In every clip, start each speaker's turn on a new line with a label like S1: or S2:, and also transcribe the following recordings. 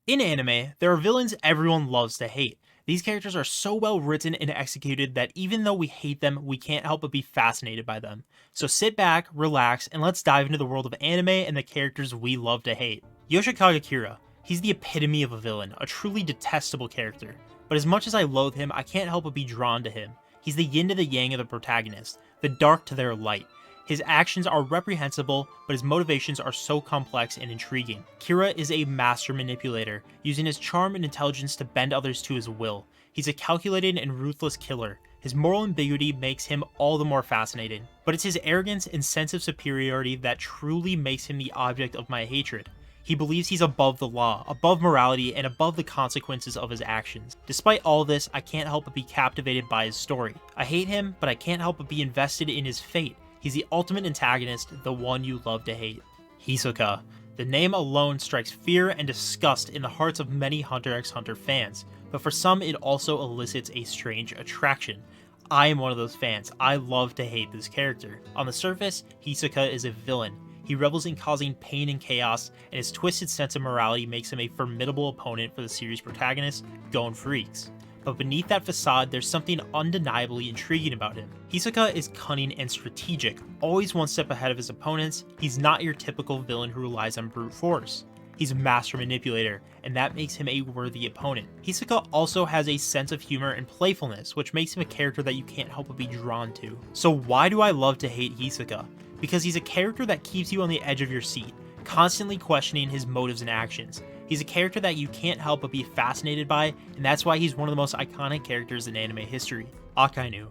S1: In anime, there are villains everyone loves to hate. These characters are so well written and executed that even though we hate them, we can't help but be fascinated by them. So sit back, relax, and let's dive into the world of anime and the characters we love to hate. Yoshikage Kira. He's the epitome of a villain, a truly detestable character. But as much as I loathe him, I can't help but be drawn to him. He's the yin to the yang of the protagonist, the dark to their light. His actions are reprehensible, but his motivations are so complex and intriguing. Kira is a master manipulator, using his charm and intelligence to bend others to his will. He's a calculated and ruthless killer. His moral ambiguity makes him all the more fascinating. But it's his arrogance and sense of superiority that truly makes him the object of my hatred. He believes he's above the law, above morality, and above the consequences of his actions. Despite all this, I can't help but be captivated by his story. I hate him, but I can't help but be invested in his fate. He's the ultimate antagonist, the one you love to hate. Hisoka. The name alone strikes fear and disgust in the hearts of many Hunter x Hunter fans, but for some it also elicits a strange attraction. I am one of those fans. I love to hate this character. On the surface, Hisoka is a villain. He revels in causing pain and chaos, and his twisted sense of morality makes him a formidable opponent for the series' protagonist, Gon Freaks. But beneath that facade, there's something undeniably intriguing about him. Hisoka is cunning and strategic, always one step ahead of his opponents. He's not your typical villain who relies on brute force. He's a master manipulator, and that makes him a worthy opponent. Hisoka also has a sense of humor and playfulness, which makes him a character that you can't help but be drawn to. So why do I love to hate Hisoka? Because he's a character that keeps you on the edge of your seat, constantly questioning his motives and actions. He's a character that you can't help but be fascinated by, and that's why he's one of the most iconic characters in anime history. Akainu.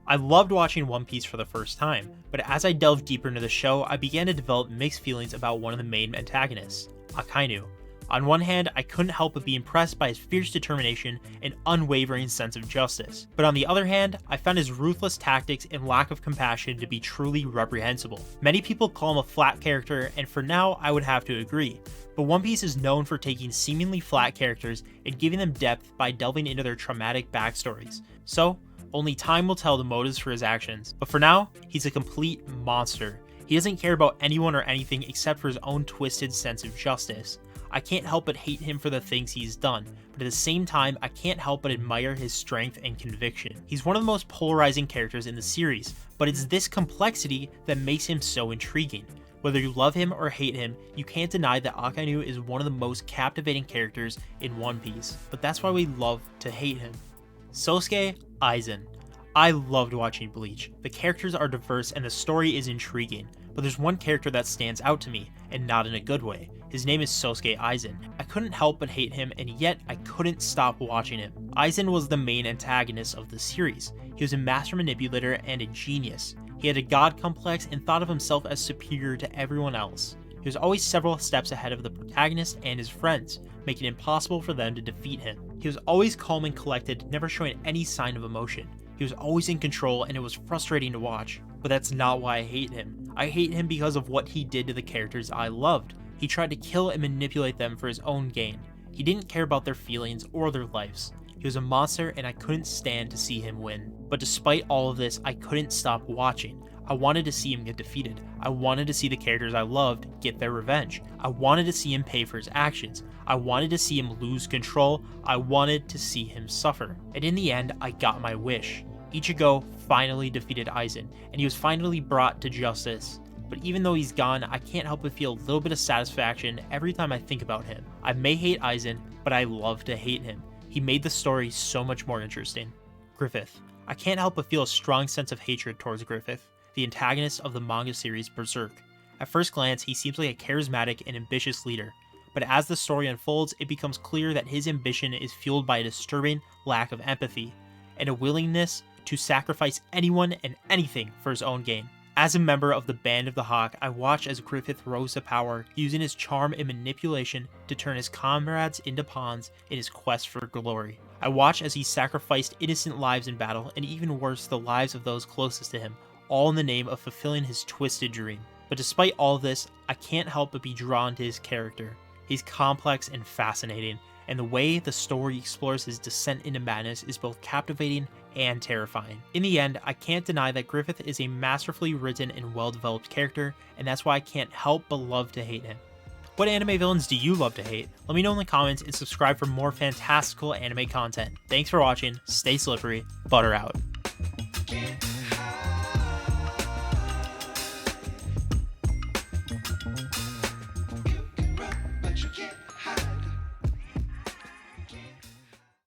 S1: I loved watching One Piece for the first time, but as I delved deeper into the show, I began to develop mixed feelings about one of the main antagonists, Akainu. On one hand, I couldn't help but be impressed by his fierce determination and unwavering sense of justice. But on the other hand, I found his ruthless tactics and lack of compassion to be truly reprehensible. Many people call him a flat character, and for now, I would have to agree. But One Piece is known for taking seemingly flat characters and giving them depth by delving into their traumatic backstories. So, only time will tell the motives for his actions. But for now, he's a complete monster. He doesn't care about anyone or anything except for his own twisted sense of justice. I can't help but hate him for the things he's done, but at the same time, I can't help but admire his strength and conviction. He's one of the most polarizing characters in the series, but it's this complexity that makes him so intriguing. Whether you love him or hate him, you can't deny that Akainu is one of the most captivating characters in One Piece, but that's why we love to hate him. Sosuke Aizen. I loved watching Bleach. The characters are diverse and the story is intriguing, but there's one character that stands out to me, and not in a good way. His name is Sosuke Aizen. I couldn't help but hate him, and yet I couldn't stop watching him. Aizen was the main antagonist of the series. He was a master manipulator and a genius. He had a god complex and thought of himself as superior to everyone else. He was always several steps ahead of the protagonist and his friends, making it impossible for them to defeat him. He was always calm and collected, never showing any sign of emotion. He was always in control, and it was frustrating to watch. But that's not why I hate him. I hate him because of what he did to the characters I loved. He tried to kill and manipulate them for his own gain. He didn't care about their feelings or their lives. He was a monster, and I couldn't stand to see him win. But despite all of this, I couldn't stop watching. I wanted to see him get defeated. I wanted to see the characters I loved get their revenge. I wanted to see him pay for his actions. I wanted to see him lose control. I wanted to see him suffer. And in the end, I got my wish. Ichigo finally defeated Aizen, and he was finally brought to justice. But even though he's gone, I can't help but feel a little bit of satisfaction every time I think about him. I may hate Aizen, but I love to hate him. He made the story so much more interesting. Griffith. I can't help but feel a strong sense of hatred towards Griffith, the antagonist of the manga series Berserk. At first glance, he seems like a charismatic and ambitious leader, but as the story unfolds, it becomes clear that his ambition is fueled by a disturbing lack of empathy, and a willingness to sacrifice anyone and anything for his own gain. As a member of the Band of the Hawk, I watch as Griffith rose to power, using his charm and manipulation to turn his comrades into pawns in his quest for glory. I watch as he sacrificed innocent lives in battle, and even worse, the lives of those closest to him, all in the name of fulfilling his twisted dream. But despite all this, I can't help but be drawn to his character. He's complex and fascinating, and the way the story explores his descent into madness is both captivating and terrifying. In the end, I can't deny that Griffith is a masterfully written and well-developed character, and that's why I can't help but love to hate him. What anime villains do you love to hate? Let me know in the comments and subscribe for more fantastical anime content. Thanks for watching, stay slippery, butter out.